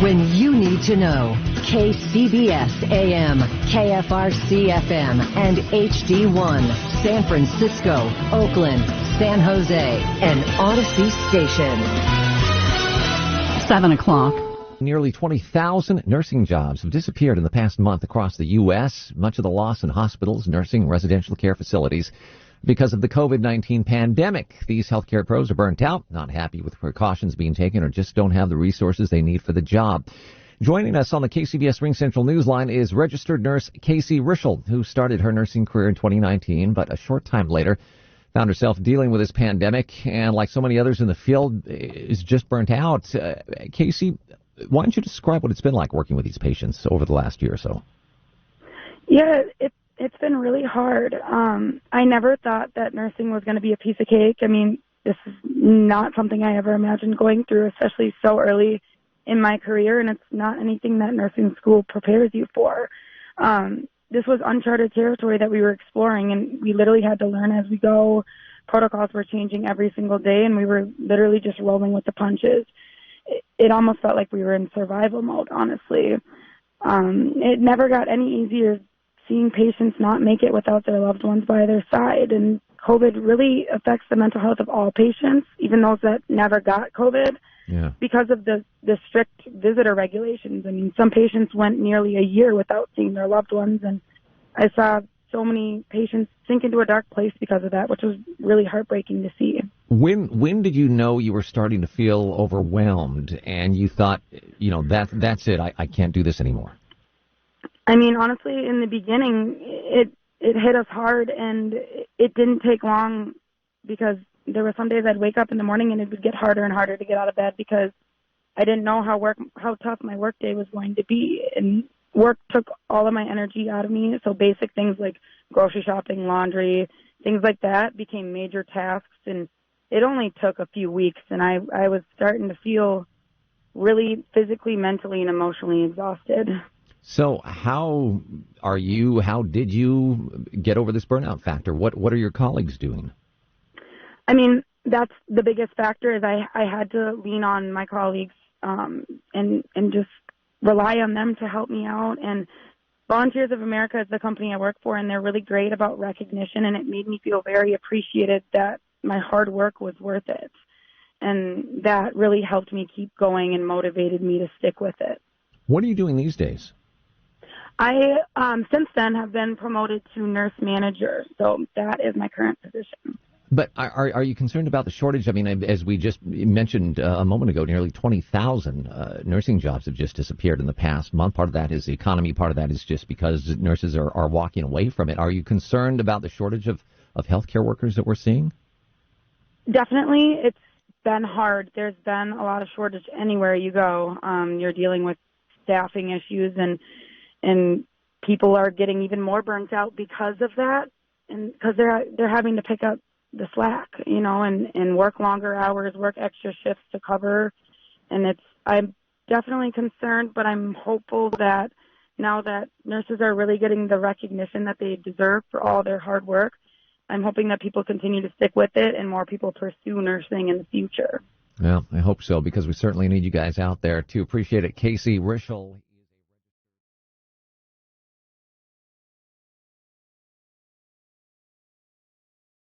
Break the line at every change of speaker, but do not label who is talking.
when you need to know. KCBS AM, KFRC FM, and HD1. San Francisco, Oakland, San Jose, and Odyssey Station.
7 o'clock.
Nearly 20,000 nursing jobs have disappeared in the past month across the U.S., much of the loss in hospitals, nursing, residential care facilities because of the COVID-19 pandemic. These healthcare pros are burnt out, not happy with precautions being taken, or just don't have the resources they need for the job. Joining us on the KCBS Ring Central Newsline is registered nurse Casey Rischel, who started her nursing career in 2019, but a short time later found herself dealing with this pandemic, and like so many others in the field, is just burnt out. Casey, why don't you describe what it's been like working with these patients over the last year or so?
Yeah, it's been really hard. I never thought that nursing was going to be a piece of cake. I mean, this is not something I ever imagined going through, especially so early in my career, and it's not anything that nursing school prepares you for. This was uncharted territory that we were exploring, and we literally had to learn as we go. Protocols were changing every single day, and we were literally just rolling with the punches. It almost felt like we were in survival mode, honestly. It never got any easier seeing patients not make it without their loved ones by their side. And COVID really affects the mental health of all patients, even those that never got COVID, because of the strict visitor regulations. I mean, some patients went nearly a year without seeing their loved ones, and I saw so many patients sink into a dark place because of that, which was really heartbreaking to see.
When did you know you were starting to feel overwhelmed and you thought, that's it, I can't do this anymore?
I mean, honestly, in the beginning, it hit us hard, and it didn't take long, because there were some days I'd wake up in the morning and it would get harder and harder to get out of bed because I didn't know how tough my work day was going to be. And work took all of my energy out of me. So basic things like grocery shopping, laundry, things like that became major tasks. And it only took a few weeks, and I was starting to feel really physically, mentally, and emotionally exhausted.
So how did you get over this burnout factor? What are your colleagues doing?
I mean, that's the biggest factor, is I had to lean on my colleagues and just rely on them to help me out. And Volunteers of America is the company I work for, and they're really great about recognition, and it made me feel very appreciated that my hard work was worth it. And that really helped me keep going and motivated me to stick with it.
What are you doing these days?
I, since then, have been promoted to nurse manager, so that is my current position.
But are you concerned about the shortage? I mean, as we just mentioned a moment ago, nearly 20,000 nursing jobs have just disappeared in the past month. Part of that is the economy. Part of that is just because nurses are walking away from it. Are you concerned about the shortage of healthcare workers that we're seeing?
Definitely. It's been hard. There's been a lot of shortage anywhere you go. You're dealing with staffing issues, and people are getting even more burnt out because of that, and because they're having to pick up the slack, and work longer hours, work extra shifts to cover. And I'm definitely concerned, but I'm hopeful that now that nurses are really getting the recognition that they deserve for all their hard work, I'm hoping that people continue to stick with it and more people pursue nursing in the future.
Well, I hope so, because we certainly need you guys out there to appreciate it. Casey Rischel.